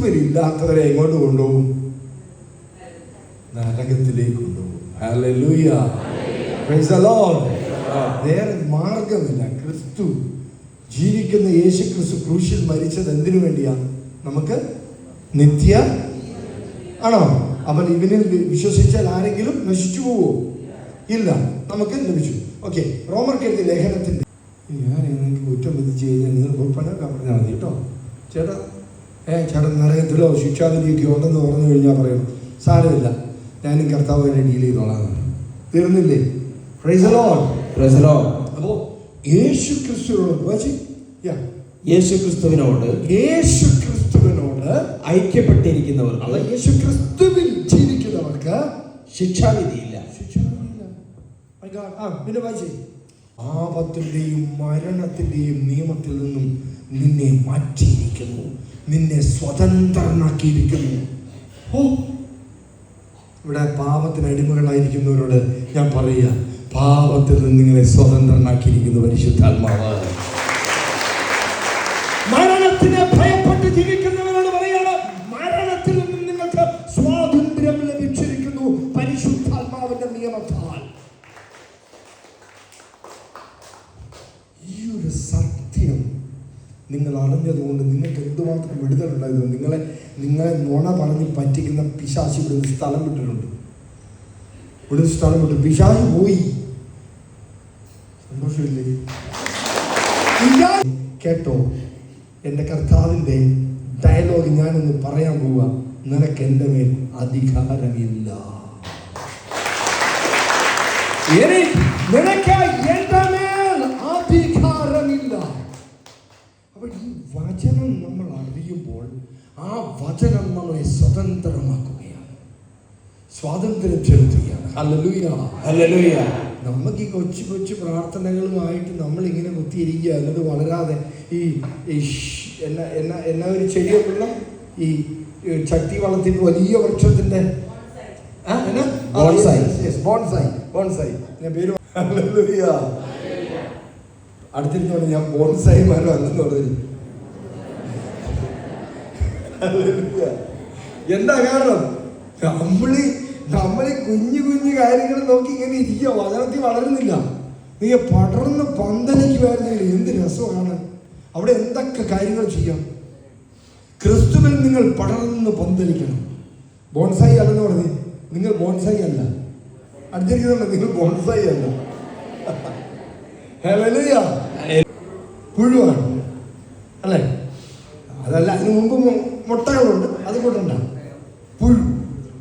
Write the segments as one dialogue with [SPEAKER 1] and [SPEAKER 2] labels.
[SPEAKER 1] ഇല്ലാത്തവരെ എങ്ങോട്ട് കൊണ്ടുപോകും? നരകത്തിലേക്ക് കൊണ്ടുപോകും. Hallelujah, praise the Lord. വേറെ മാർഗമില്ല. ക്രിസ്തു ജീവിക്കുന്ന യേശു ക്രിസ്തു ക്രൂശിൽ മരിച്ചത് എന്തിനു വേണ്ടിയാണ്? നമുക്ക് നിത്യ ആണോ? അവൻ ഇവനിൽ വിശ്വസിച്ചാൽ ആരെങ്കിലും നശിച്ചു പോവോ? ഇല്ല, നമുക്ക് ലഭിച്ചു. ഓക്കെ, റോമർക്ക് എഴുതിയ ലേഖനത്തിന്റെ ഞാൻ നിങ്ങൾക്ക് കുറ്റം വിധിച്ചു കഴിഞ്ഞാൽ നിങ്ങൾ പണമൊക്കെ പറഞ്ഞാൽ മതി കേട്ടോ. ചേട്ടാ നരകത്തിലോ ശിക്ഷാവിധിയൊക്കെ ഉണ്ടെന്ന് പറഞ്ഞു കഴിഞ്ഞാൽ പറയണം, സാരമില്ല, ഞാനും കർത്താവിനെ ഡീൽ ചെയ്തോളാം. തീർന്നില്ലേ? Praise the Lord,
[SPEAKER 2] praise the Lord.
[SPEAKER 1] അപ്പോൾ യേശു ക്രിസ്തുവിനോട് യേശു ക്രിസ്തുവിനോട്
[SPEAKER 2] ഐക്യപ്പെട്ടിരിക്കുന്നവർ,
[SPEAKER 1] അല്ല, യേശു ക്രിസ്തുവിൽ ജീവിക്കുന്നവർക്ക്
[SPEAKER 2] ശിക്ഷാവിധിയില്ല.
[SPEAKER 1] പിന്നെ വായിച്ചേ, പാപത്തിന്റെയും മരണത്തിന്റെയും നിയമത്തിൽ നിന്നും നിന്നെ മാറ്റിയിരിക്കുന്നു, നിന്നെ സ്വതന്ത്രനാക്കിയിരിക്കുന്നു. ഇവിടെ പാപത്തിന് അടിമകളായിരിക്കുന്നവരോട് ഞാൻ പറയുക, പാപത്തിൽ നിന്ന് നിങ്ങളെ സ്വതന്ത്രനാക്കിയിരിക്കുന്നു പരിശുദ്ധാത്മാവ്. മരണത്തിനെ ഭയപ്പെട്ട് ജീവിക്കുന്നവരോട് പറയാണ്, മരണത്തിൽ നിന്നും നിങ്ങൾക്ക് സ്വാതന്ത്ര്യം ലഭിച്ചിരിക്കുന്നു പരിശുദ്ധാത്മാവിന്റെ നിയമത്താൽ. ഈ ഒരു സത്യം നിങ്ങൾ അറിഞ്ഞതുകൊണ്ട് നിങ്ങൾക്ക് എന്തുമാത്രം വിടുതലുണ്ടായിരുന്നു. നിങ്ങളെ നുണ പറഞ്ഞ് പറ്റിക്കുന്ന പിശാച് ഇവിടെ സ്ഥലം വിട്ടിട്ടുണ്ട്. ഇവിടെ സ്ഥലം വിട്ടു, പിശാച് പോയി. സന്തോഷമില്ലേ? കേട്ടോ, എൻ്റെ കർത്താവിൻ്റെ ഡയലോഗ് ഞാനൊന്ന് പറയാൻ പോവുക. നിനക്ക് എൻ്റെ മേൽ അധികാരമില്ല. നിനക്ക് എൻ്റെ മേൽ അധികാരമില്ല. അപ്പൊ ഈ വചനം നമ്മൾ അറിയുമ്പോൾ ആ വചനം നമ്മളെ സ്വതന്ത്രമാക്കുകയാണ്, സ്വാതന്ത്ര്യം ചെലുത്തുകയാണ്. Hallelujah, hallelujah. നമുക്ക് ഈ കൊച്ചു കൊച്ചു പ്രാർത്ഥനകളുമായിട്ട് നമ്മളിങ്ങനെ കുത്തിയിരിക്കുക, എന്നിട്ട് വളരാതെ ഈ എന്നാ ഒരു ചെടിയൊക്കെയുള്ള ഈ ശക്തി വളർത്തിയിട്ട് വലിയ വൃക്ഷത്തിന്റെ ബോൺസായി ഞാൻ പേര് അടുത്തിരുന്നോണ്ട് ഞാൻ ബോൺസായി മരം അല്ലെന്ന് പറഞ്ഞു. എന്താ കാരണം? നമ്മളീ കുഞ്ഞു കുഞ്ഞു കാര്യങ്ങൾ നോക്കി ഇങ്ങനെ ഇരിക്കുക, വചനത്തിൽ വളരുന്നില്ല. നീ പടർന്ന് പന്തലിക്കുമായിരുന്നെങ്കിൽ എന്ത് രസമാണ്. അവിടെ എന്തൊക്കെ കാര്യങ്ങൾ ചെയ്യാം. ക്രിസ്തുവിൽ നിങ്ങൾ പടർന്ന് പന്തലിക്കണം. ബോൺസായി അല്ലെന്ന് പറഞ്ഞ് നിങ്ങൾ ബോൺസായി അല്ല. അടുത്തിരിക്കുന്നുണ്ട്, നിങ്ങൾ ബോൺസായി അല്ല. ഹല്ലേലൂയ. പുഴുവാണ് അല്ലേ? അതല്ല, അതിന് മുമ്പ് മുട്ടകളുണ്ട്, അതുകൊണ്ടുണ്ടാകും.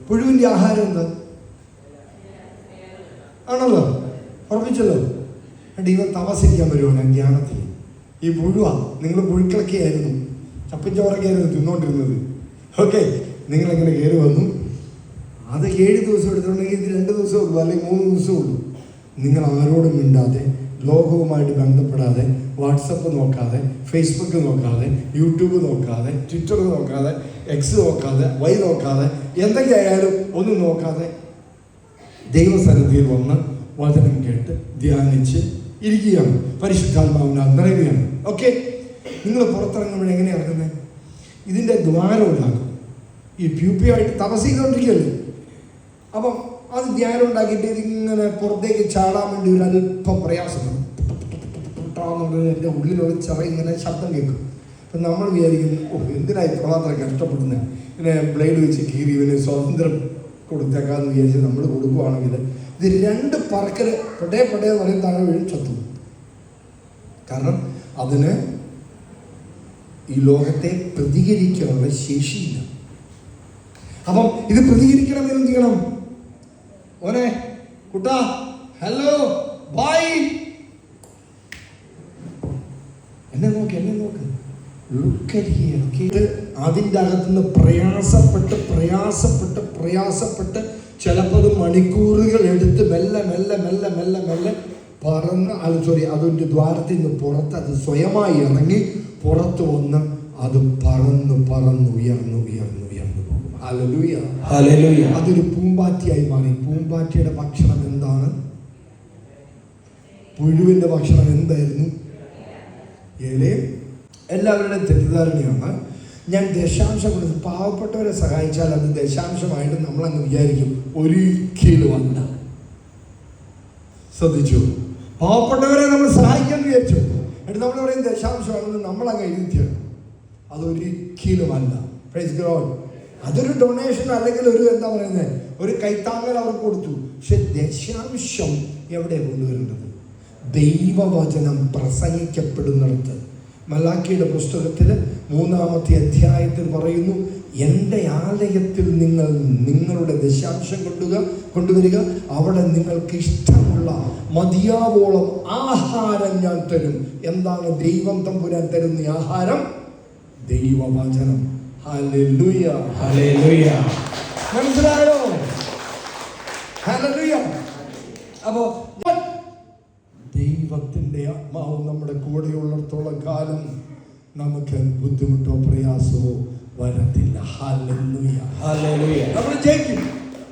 [SPEAKER 1] പുഴുവിന്റെ ആഹാരം എന്താ ആണല്ലോ, ഉറപ്പിച്ചല്ലോ. എന്നിട്ട് ഇവ തപസിക്കാൻ വരുവാണ് ധ്യാനത്തിൽ. ഈ പുഴുവാ, നിങ്ങൾ പുഴുക്കളൊക്കെ ആയിരുന്നു, ചപ്പിച്ചോറൊക്കെ ആയിരുന്നു തിന്നോണ്ടിരുന്നത്. ഓക്കെ, നിങ്ങളെങ്ങനെ കയറി വന്നു. അത് 7 ദിവസം എടുത്തിട്ടുണ്ടെങ്കിൽ ഇത് 2 ദിവസമേ ഉള്ളൂ, അല്ലെങ്കിൽ 3 ദിവസമേ ഉള്ളൂ. നിങ്ങൾ ആരോടും മിണ്ടാതെ, ലോകവുമായിട്ട് ബന്ധപ്പെടാതെ, വാട്സപ്പ് നോക്കാതെ, ഫേസ്ബുക്ക് നോക്കാതെ, യൂട്യൂബ് നോക്കാതെ, ട്വിറ്റർ നോക്കാതെ, എക്സ് നോക്കാതെ, വൈ നോക്കാതെ, എന്തൊക്കെയായാലും ഒന്നും നോക്കാതെ ദൈവസന്നിധിയിൽ വന്ന് വചനം കേട്ട് ധ്യാനിച്ച് ഇരിക്കുകയാണ്. പരിശുദ്ധാത്മാവിനാൽ നിറയുകയാണ്. ഓക്കെ, നിങ്ങൾ പുറത്തിറങ്ങുമ്പോൾ എങ്ങനെയാണ് ഇറങ്ങുന്നത്? ഇതിൻ്റെ ദ്വാരം ഉണ്ടാക്കും. ഈ പ്യൂപ്പിയായിട്ട് തപസ് ചെയ്തുകൊണ്ടിരിക്കുകയല്ലേ. അപ്പം അത് ധ്യാനം ഉണ്ടാക്കിയിട്ട് ഇതിങ്ങനെ പുറത്തേക്ക് ചാടാൻ വേണ്ടി ഒരു അല്പം പ്രയാസമാണ്. എൻ്റെ ഉള്ളിലുള്ള ചെറിയ ഇങ്ങനെ ശബ്ദം കേൾക്കും. അപ്പം നമ്മൾ വിചാരിക്കും, എന്തിനായി ഇത്രമാത്രം കഷ്ടപ്പെടുന്നത്, ഇങ്ങനെ ബ്ലേഡ് വെച്ച് കീറി ഇവന് സ്വാതന്ത്ര്യം കൊടുത്തേക്കാന്ന് വിചാരിച്ച് നമ്മൾ കൊടുക്കുകയാണെങ്കിൽ ഇത് 2 പറക്കൽ പെടേ എന്ന് പറയും, താഴെ വീഴും, ചത്തു. കാരണം അതിന് ഈ ലോകത്തെ പ്രതികരിക്കാനുള്ള ശേഷിയില്ല. അപ്പം ഇത് പ്രതികരിക്കണമെന്ന് എന്ത് ചെയ്യണം? ഓനെ കുട്ടാ, ഹലോ, ബൈ, എന്നെ നോക്ക് അതിൻ്റെ അകത്തുനിന്ന് പ്രയാസപ്പെട്ട് ചിലപ്പോൾ മണിക്കൂറുകൾ എടുത്ത് മെല്ലെ പറന്ന് അതിൻ്റെ ദ്വാരത്തിൽ നിന്ന് പുറത്ത് അത് സ്വയമായി ഇറങ്ങി പുറത്ത് വന്ന് അത് പറന്ന് ഉയർന്നു പോകും. Hallelujah, hallelujah. അതൊരു പൂമ്പാറ്റിയായി മാറി. പൂമ്പാറ്റിയുടെ ഭക്ഷണം എന്താണ്? പുഴുവിൻ്റെ ഭക്ഷണം എന്തായിരുന്നു? ഇലയും. എല്ലാവരുടെയും തെറ്റിദ്ധാരണയാണ് ഞാൻ ദശാംശം കൊടുത്ത് പാവപ്പെട്ടവരെ സഹായിച്ചാൽ അത് ദശാംശമായിട്ട് നമ്മളങ്ങ് വിചാരിക്കും. ഒരിക്കലും അല്ല. ശ്രദ്ധിച്ചു, പാവപ്പെട്ടവരെ നമ്മൾ സഹായിക്കാൻ വിചാരിച്ചു, എന്നിട്ട് നമ്മൾ പറയും ദശാംശമാണെന്ന് നമ്മളങ്ങ് എഴുതിയാണ്. അതൊരിക്കലുമല്ല. പ്രൈസ് ഗോഡ്. അതൊരു ഡൊണേഷൻ അല്ലെങ്കിൽ ഒരു എന്താ പറയുന്നത്, ഒരു കൈത്താങ്ങൽ അവർക്ക് കൊടുത്തു. പക്ഷെ ദശാംശം എവിടെ കൊണ്ടുവരേണ്ടത്? ദൈവവചനം പ്രസംഗിക്കപ്പെടുന്നിടത്ത്. മലാക്കിയുടെ പുസ്തകത്തിൽ 3-ാമത്തെ അധ്യായത്തിൽ പറയുന്നു, എൻ്റെ ആലയത്തിൽ നിങ്ങൾ നിങ്ങളുടെ ദശാംശം കൊണ്ടുവരിക, അവിടെ നിങ്ങൾക്ക് ഇഷ്ടമുള്ള മതിയാവോളം ആഹാരം ഞാൻ തരും. എന്താണ് ദൈവം തമ്പുരാൻ തരുന്ന ആഹാരം? ദൈവവചനം. Hallelujah,
[SPEAKER 2] hallelujah.
[SPEAKER 1] മനസ്സിലായോ? ഹല്ലേലൂയ. അപ്പോ ദൈവത്തിൻ്റെ ആത്മാവ് നമ്മുടെ കൂടെയുള്ളിടത്തോളം കാലം നമുക്ക് ബുദ്ധിമുട്ടോ പ്രയാസമോ വരത്തില്ല. Hallelujah,
[SPEAKER 2] hallelujah.
[SPEAKER 1] നമ്മൾ ജയിക്കും,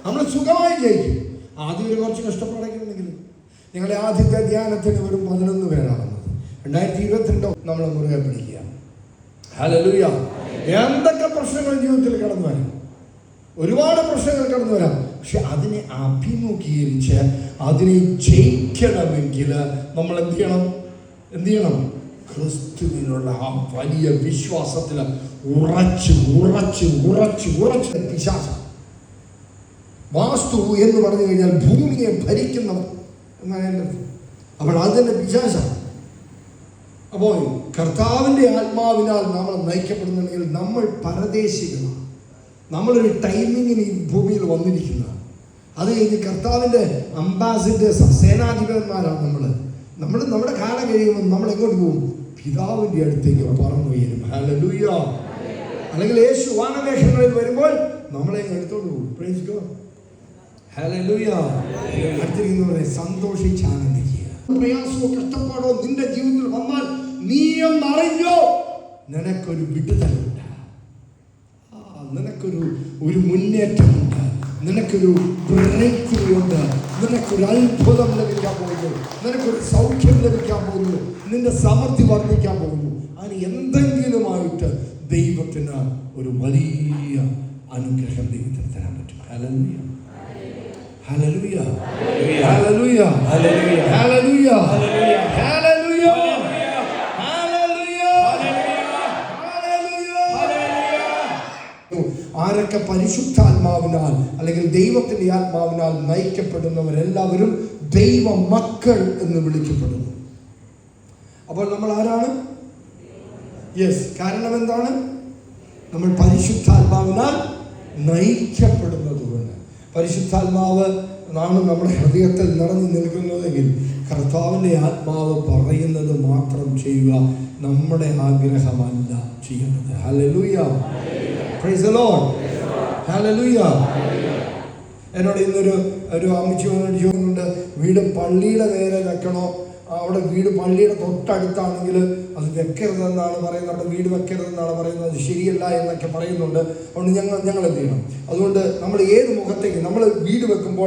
[SPEAKER 1] നമ്മൾ സുഖമായി ജയിക്കും. ആദ്യം ഒരു കുറച്ച് കഷ്ടപ്പാടൊക്കെ ഉണ്ടെങ്കിലും ഞങ്ങളുടെ ആദ്യത്തെ ധ്യാനത്തിന് വെറും 11 പേരാണ് വന്നത്. 2022 നമ്മൾ മുറുകെ പിടിക്കുക. ഹല്ലേലൂയ. എന്തൊക്കെ പ്രശ്നങ്ങൾ ജീവിതത്തിൽ കടന്നു വരാം, ഒരുപാട് പ്രശ്നങ്ങൾ കടന്നു വരാം. പക്ഷെ അതിനെ അഭിമുഖീകരിച്ച് അതിനെ ജയിക്കണമെങ്കിൽ നമ്മൾ എന്ത് ചെയ്യണം? ക്രിസ്തുവിനുള്ള ആ വലിയ വിശ്വാസത്തിൽ ഉറച്ച് പിശാച്. വാസ്തു എന്ന് പറഞ്ഞു കഴിഞ്ഞാൽ ഭൂമിയെ ഭരിക്കുന്നവർ എന്നാണ്. അപ്പോൾ അതിൻ്റെ പിശാചാണ്. അപ്പോൾ കർത്താവിൻ്റെ ആത്മാവിനാൽ നമ്മൾ നയിക്കപ്പെടുന്നുണ്ടെങ്കിൽ നമ്മൾ പരദേശികളാണ്. നമ്മളൊരു ടൈമിങ്ങിന് ഈ ഭൂമിയിൽ വന്നിരിക്കുന്നതാണ്. അത് കഴിഞ്ഞ് കർത്താവിൻ്റെ അംബാസിഡേഴ്സ്, സേനാധിപന്മാരാണ് നമ്മൾ. നമ്മുടെ കാലം കഴിയുമ്പോൾ നമ്മൾ എങ്ങോട്ട് പോകും? പിതാവിൻ്റെ അടുത്തേക്ക് പറന്നു ഉയരും. ഹല്ലേലൂയ. അല്ലെങ്കിൽ യേശു വാനമേഘങ്ങളിൽ വരുമ്പോൾ നമ്മളെ എടുത്തോണ്ട് പോകും. Praise God. ഹല്ലേലൂയ. അടുത്തിരിക്കുന്നവരെ സന്തോഷിച്ച് ആനന്ദിക്കുക. പ്രയാസമോ കഷ്ടപ്പാടോ നിന്റെ ജീവിതത്തിൽ വന്നാൽ നീയൊന്നറിഞ്ഞോ, നിനക്കൊരു വിടുതലുണ്ട്, നിനക്കൊരു മുന്നേറ്റമുണ്ട്, നിനക്കൊരു ബ്രേക്ക് ത്രൂ ഉണ്ട്, നിനക്കൊരു അത്ഭുതം ലഭിക്കാൻ പോകുന്നു, നിനക്കൊരു സൗഖ്യം ലഭിക്കാൻ പോകുന്നു, നിന്റെ സമൃദ്ധി വർദ്ധിക്കാൻ പോകുന്നു. അതിന് എന്തെങ്കിലുമായിട്ട് ദൈവത്തിന് ഒരു വലിയ അനുഗ്രഹം ദൈവത്തിന് തരാൻ പറ്റും. Hallelujah, hallelujah, hallelujah, hallelujah, hallelujah, hallelujah, ആരൊക്കെ പരിശുദ്ധാത്മാവിനാൽ അല്ലെങ്കിൽ ദൈവത്തിൻ്റെ ആത്മാവിനാൽ നയിക്കപ്പെടുന്നവരെല്ലാവരും ദൈവ മക്കൾ എന്ന് വിളിക്കപ്പെടുന്നു. അപ്പോൾ നമ്മൾ ആരാണ്? യെസ്. കാരണം എന്താണ്? നമ്മൾ പരിശുദ്ധാത്മാവിനാൽ നയിക്കപ്പെടുന്നതുകൊണ്ട്. പരിശുദ്ധാത്മാവ് ആണ് നമ്മുടെ ഹൃദയത്തിൽ നിറഞ്ഞു നിൽക്കുന്നതെങ്കിൽ കർത്താവിൻ്റെ ആത്മാവ് പറയുന്നത് മാത്രം ചെയ്യുക, നമ്മുടെ ആഗ്രഹമല്ല ചെയ്യുന്നത്. Hallelujah. Praise the Lord. Hallelujah. എന്നോട് ഇന്നൊരു അമ്മച്ചി വന്നിട്ട് ചോദിക്കുന്നുണ്ട്, വീട് പള്ളിയുടെ നേരെ വെക്കണോ? അവിടെ വീട് പള്ളിയുടെ തൊട്ടടുത്താണെങ്കിൽ അത് വെക്കരുതെന്നാണ് പറയുന്നത്, അവിടെ വീട് വെക്കരുതെന്നാണ് പറയുന്നത്, അത് ശരിയല്ല എന്നൊക്കെ പറയുന്നുണ്ട്. അതുകൊണ്ട് ഞങ്ങൾ എന്ത് ചെയ്യണം? അതുകൊണ്ട് നമ്മൾ ഏത് മുഖത്തേക്ക് നമ്മൾ വീട് വെക്കുമ്പോൾ